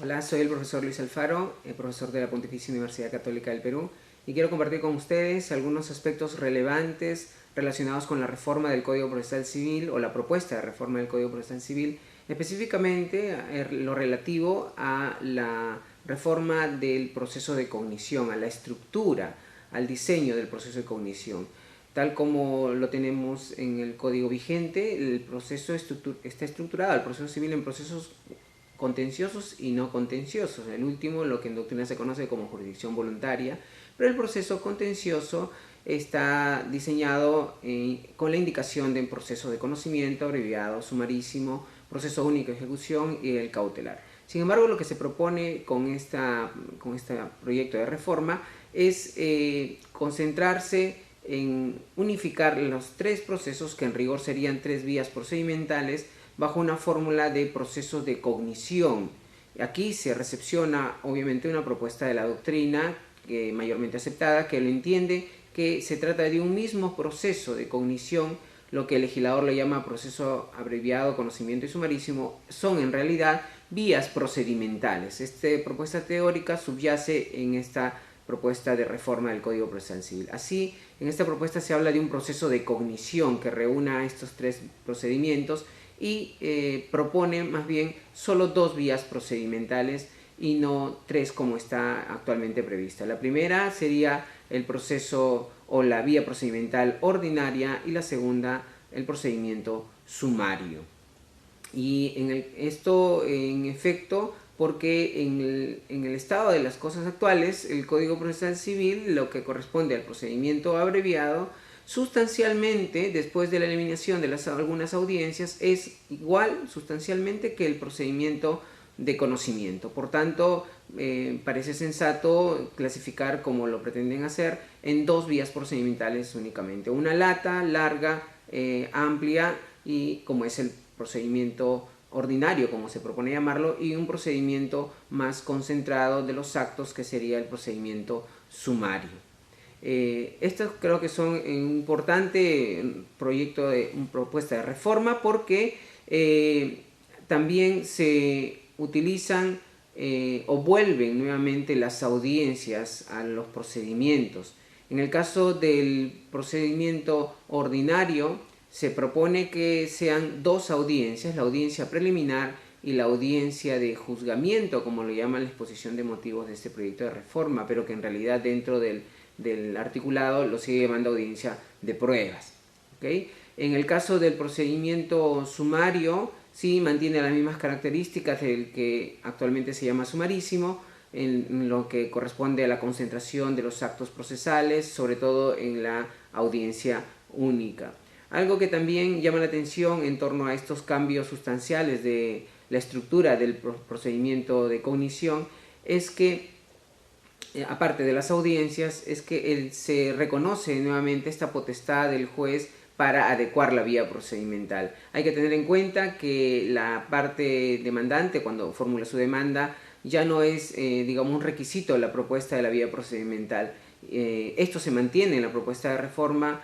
Hola, soy el profesor Luis Alfaro, profesor de la Pontificia Universidad Católica del Perú, y quiero compartir con ustedes algunos aspectos relevantes relacionados con la reforma del Código Procesal Civil o la propuesta de reforma del Código Procesal Civil, específicamente lo relativo a la reforma del proceso de cognición, a la estructura, al diseño del proceso de cognición. Tal como lo tenemos en el código vigente, el proceso está estructurado, el proceso civil, en procesos contenciosos y no contenciosos. El último, lo que en doctrina se conoce como jurisdicción voluntaria, pero el proceso contencioso está diseñado con la indicación de un proceso de conocimiento, abreviado, sumarísimo, proceso único de ejecución y el cautelar. Sin embargo, lo que se propone con este proyecto de reforma es concentrarse en unificar los tres procesos, que en rigor serían tres vías procedimentales, bajo una fórmula de proceso de cognición. Aquí se recepciona obviamente una propuesta de la doctrina mayormente aceptada, que lo entiende que se trata de un mismo proceso de cognición. Lo que el legislador le llama proceso abreviado, conocimiento y sumarísimo son en realidad vías procedimentales. Esta propuesta teórica subyace en esta propuesta de reforma del Código Procesal Civil. Así, en esta propuesta se habla de un proceso de cognición que reúna estos tres procedimientos y propone más bien solo dos vías procedimentales y no tres como está actualmente prevista. La primera sería el proceso o la vía procedimental ordinaria y la segunda el procedimiento sumario. Y esto en efecto porque en el estado de las cosas actuales el Código Procesal Civil, lo que corresponde al procedimiento abreviado, sustancialmente, después de la eliminación de algunas audiencias, es igual sustancialmente que el procedimiento de conocimiento. Por tanto, parece sensato clasificar, como lo pretenden hacer, en dos vías procedimentales únicamente. Una lata, larga, amplia, y como es el procedimiento ordinario, como se propone llamarlo, y un procedimiento más concentrado de los actos, que sería el procedimiento sumario. Estos creo que son un importante proyecto una propuesta de reforma, porque también se utilizan o vuelven nuevamente las audiencias a los procedimientos. En el caso del procedimiento ordinario, se propone que sean dos audiencias, la audiencia preliminar y la audiencia de juzgamiento, como lo llama la exposición de motivos de este proyecto de reforma, pero que en realidad dentro del articulado lo sigue llamando audiencia de pruebas. ¿Okay? En el caso del procedimiento sumario, sí mantiene las mismas características del que actualmente se llama sumarísimo, en lo que corresponde a la concentración de los actos procesales, sobre todo en la audiencia única. Algo que también llama la atención en torno a estos cambios sustanciales de la estructura del procedimiento de cognición es que, aparte de las audiencias, es que se reconoce nuevamente esta potestad del juez para adecuar la vía procedimental. Hay que tener en cuenta que la parte demandante, cuando formula su demanda, ya no es, digamos, un requisito de la propuesta de la vía procedimental. Esto se mantiene en la propuesta de reforma,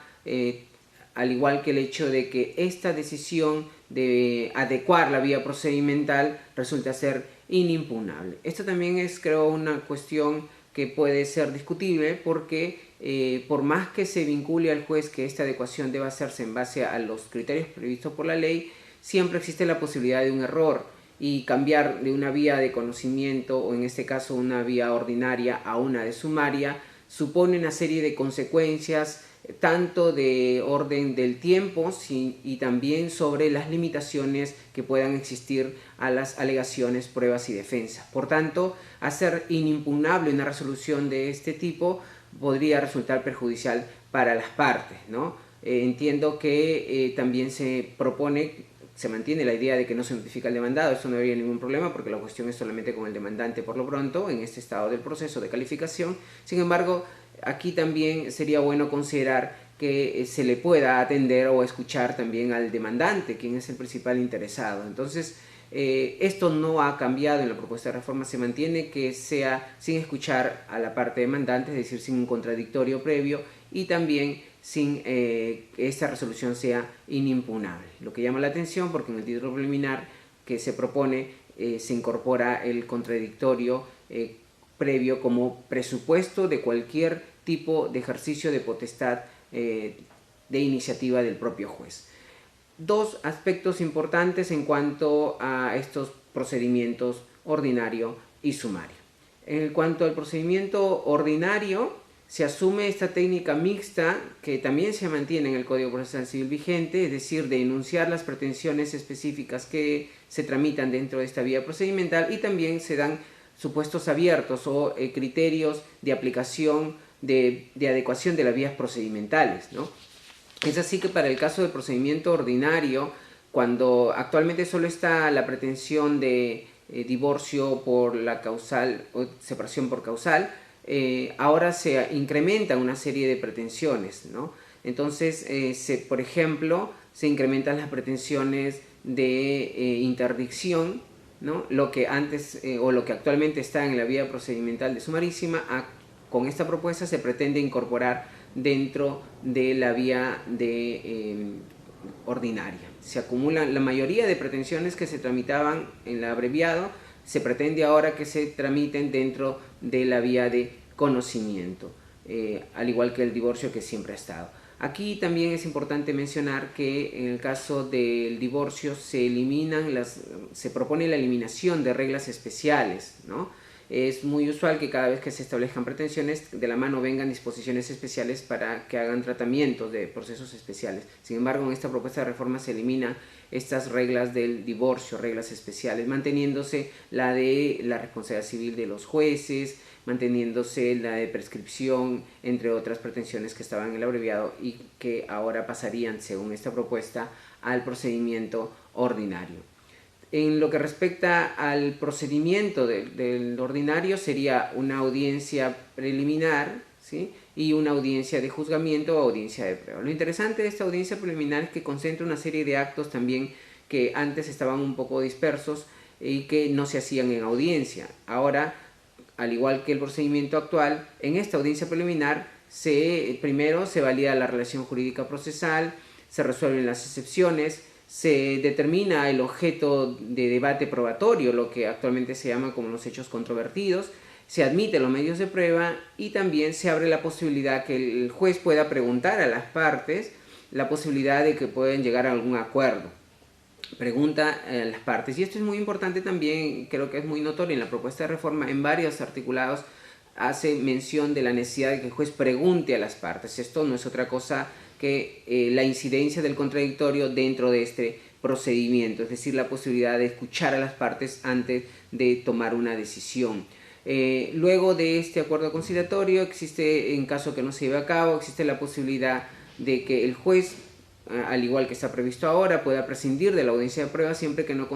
al igual que el hecho de que esta decisión de adecuar la vía procedimental resulta ser inimpugnable. Esto también es, creo, una cuestión que puede ser discutible, porque por más que se vincule al juez que esta adecuación deba hacerse en base a los criterios previstos por la ley, siempre existe la posibilidad de un error, y cambiar de una vía de conocimiento, o en este caso una vía ordinaria, a una de sumaria, supone una serie de consecuencias, tanto de orden del tiempo y también sobre las limitaciones que puedan existir a las alegaciones, pruebas y defensa. Por tanto, hacer inimpugnable una resolución de este tipo podría resultar perjudicial para las partes, ¿no? Entiendo que también se mantiene la idea de que no se notifica al demandado. Esto no habría ningún problema, porque la cuestión es solamente con el demandante por lo pronto en este estado del proceso de calificación. Sin embargo, aquí también sería bueno considerar que se le pueda atender o escuchar también al demandante, quien es el principal interesado. Entonces, esto no ha cambiado en la propuesta de reforma, se mantiene que sea sin escuchar a la parte demandante, es decir, sin un contradictorio previo, y también sin que esta resolución sea inimpugnable. Lo que llama la atención, porque en el título preliminar que se propone se incorpora el contradictorio previo como presupuesto de cualquier tipo de ejercicio de potestad de iniciativa del propio juez. Dos aspectos importantes en cuanto a estos procedimientos ordinario y sumario. En cuanto al procedimiento ordinario, se asume esta técnica mixta que también se mantiene en el Código Procesal Civil vigente, es decir, de enunciar las pretensiones específicas que se tramitan dentro de esta vía procedimental, y también se dan supuestos abiertos o criterios de aplicación de adecuación de las vías procedimentales, ¿no? Es así que para el caso del procedimiento ordinario, cuando actualmente solo está la pretensión de divorcio por la causal o separación por causal, ahora se incrementan una serie de pretensiones, ¿no? Entonces, por ejemplo, se incrementan las pretensiones de interdicción, ¿no? Lo que antes o lo que actualmente está en la vía procedimental de sumarísima, con esta propuesta se pretende incorporar dentro de la vía de ordinaria. Se acumulan la mayoría de pretensiones que se tramitaban en el abreviado, se pretende ahora que se tramiten dentro de la vía de conocimiento, al igual que el divorcio que siempre ha estado. Aquí también es importante mencionar que en el caso del divorcio se propone la eliminación de reglas especiales, ¿no? Es muy usual que cada vez que se establezcan pretensiones, de la mano vengan disposiciones especiales para que hagan tratamientos de procesos especiales. Sin embargo, en esta propuesta de reforma se eliminan estas reglas del divorcio, reglas especiales, manteniéndose la de la responsabilidad civil de los jueces, manteniéndose la de prescripción, entre otras pretensiones que estaban en el abreviado y que ahora pasarían, según esta propuesta, al procedimiento ordinario. En lo que respecta al procedimiento del ordinario, sería una audiencia preliminar, ¿sí? Y una audiencia de juzgamiento o audiencia de prueba. Lo interesante de esta audiencia preliminar es que concentra una serie de actos también que antes estaban un poco dispersos y que no se hacían en audiencia. Ahora, al igual que el procedimiento actual, en esta audiencia preliminar primero se valida la relación jurídica procesal, se resuelven las excepciones, se determina el objeto de debate probatorio, lo que actualmente se llama como los hechos controvertidos, se admiten los medios de prueba y también se abre la posibilidad que el juez pueda preguntar a las partes la posibilidad de que puedan llegar a algún acuerdo. Pregunta a las partes, y esto es muy importante también, creo que es muy notorio en la propuesta de reforma, en varios articulados hace mención de la necesidad de que el juez pregunte a las partes. Esto no es otra cosa que la incidencia del contradictorio dentro de este procedimiento, es decir, la posibilidad de escuchar a las partes antes de tomar una decisión. Luego de este acuerdo conciliatorio existe, en caso que no se lleve a cabo, existe la posibilidad de que el juez, al igual que está previsto ahora, pueda prescindir de la audiencia de prueba siempre que no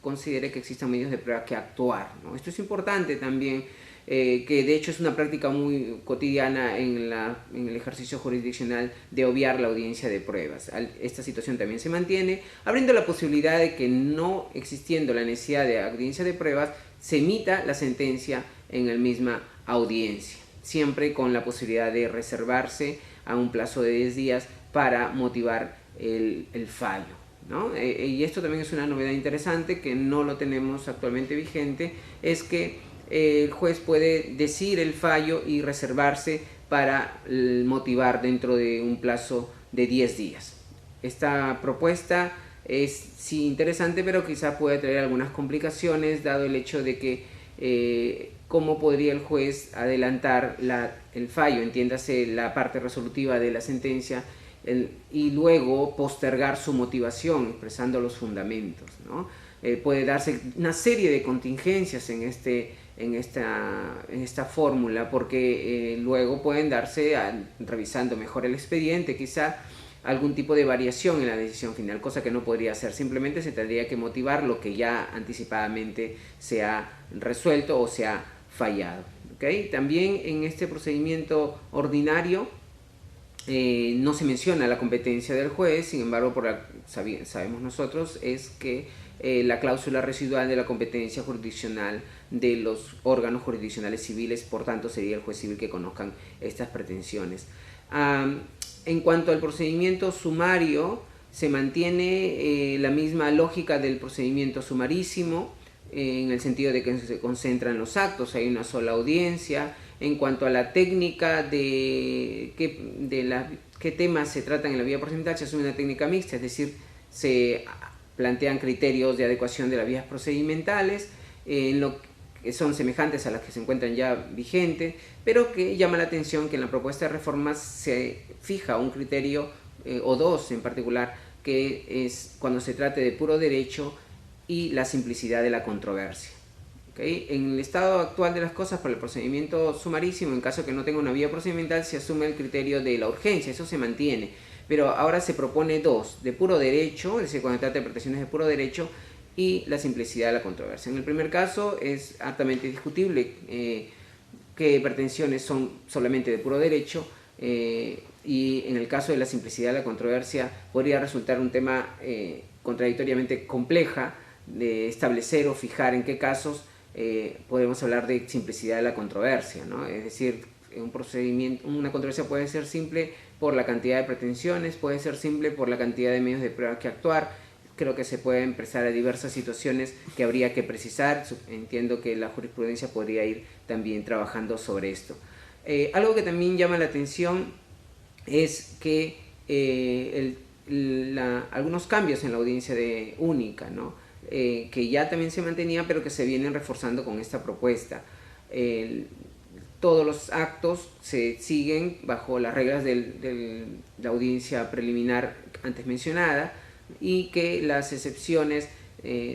considere que existan medios de prueba que actuar, ¿no? Esto es importante también, que de hecho es una práctica muy cotidiana en el ejercicio jurisdiccional de obviar la audiencia de pruebas. Esta situación también se mantiene, abriendo la posibilidad de que, no existiendo la necesidad de audiencia de pruebas, se emita la sentencia en la misma audiencia, siempre con la posibilidad de reservarse a un plazo de 10 días para motivar el fallo, ¿no? Y esto también es una novedad interesante que no lo tenemos actualmente vigente, es que el juez puede decir el fallo y reservarse para motivar dentro de un plazo de 10 días. Esta propuesta es sí interesante, pero quizá puede traer algunas complicaciones, dado el hecho de que cómo podría el juez adelantar el fallo, entiéndase la parte resolutiva de la sentencia, y luego postergar su motivación expresando los fundamentos, ¿no? Puede darse una serie de contingencias en esta fórmula, porque luego pueden darse, revisando mejor el expediente, quizá algún tipo de variación en la decisión final, cosa que no podría hacer. Simplemente se tendría que motivar lo que ya anticipadamente se ha resuelto o se ha fallado, ¿okay? También en este procedimiento ordinario no se menciona la competencia del juez, sin embargo, sabemos nosotros, es que la cláusula residual de la competencia jurisdiccional de los órganos jurisdiccionales civiles, por tanto sería el juez civil que conozcan estas pretensiones. En cuanto al procedimiento sumario, se mantiene la misma lógica del procedimiento sumarísimo, en el sentido de que se concentran los actos, hay una sola audiencia. En cuanto a la técnica de qué temas se tratan en la vía procedimental, se asume una técnica mixta, es decir, se plantean criterios de adecuación de las vías procedimentales, en lo que son semejantes a las que se encuentran ya vigentes, pero que llama la atención que en la propuesta de reforma se fija un criterio, o dos en particular, que es cuando se trate de puro derecho y la simplicidad de la controversia. ¿Okay? En el estado actual de las cosas, para el procedimiento sumarísimo, en caso que no tenga una vía procedimental, se asume el criterio de la urgencia, eso se mantiene, pero ahora se propone dos, de puro derecho, es decir, cuando se trata de interpretaciones de puro derecho, y la simplicidad de la controversia. En el primer caso es altamente discutible qué pretensiones son solamente de puro derecho, y en el caso de la simplicidad de la controversia podría resultar un tema contradictoriamente compleja de establecer o fijar en qué casos podemos hablar de simplicidad de la controversia, ¿no? Es decir, un procedimiento, una controversia puede ser simple por la cantidad de pretensiones, puede ser simple por la cantidad de medios de prueba que actuar. Creo que se pueden prestar a diversas situaciones que habría que precisar. Entiendo que la jurisprudencia podría ir también trabajando sobre esto. Algo que también llama la atención es que algunos cambios en la audiencia única, ¿no? Que ya también se mantenía, pero que se vienen reforzando con esta propuesta. Todos los actos se siguen bajo las reglas de la audiencia preliminar antes mencionada, y que las excepciones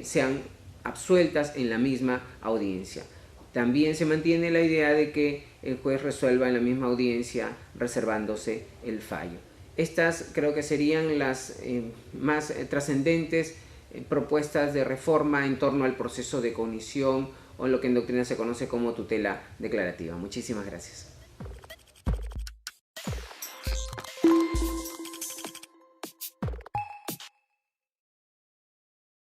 sean absueltas en la misma audiencia. También se mantiene la idea de que el juez resuelva en la misma audiencia reservándose el fallo. Estas creo que serían las más trascendentes propuestas de reforma en torno al proceso de cognición, o lo que en doctrina se conoce como tutela declarativa. Muchísimas gracias.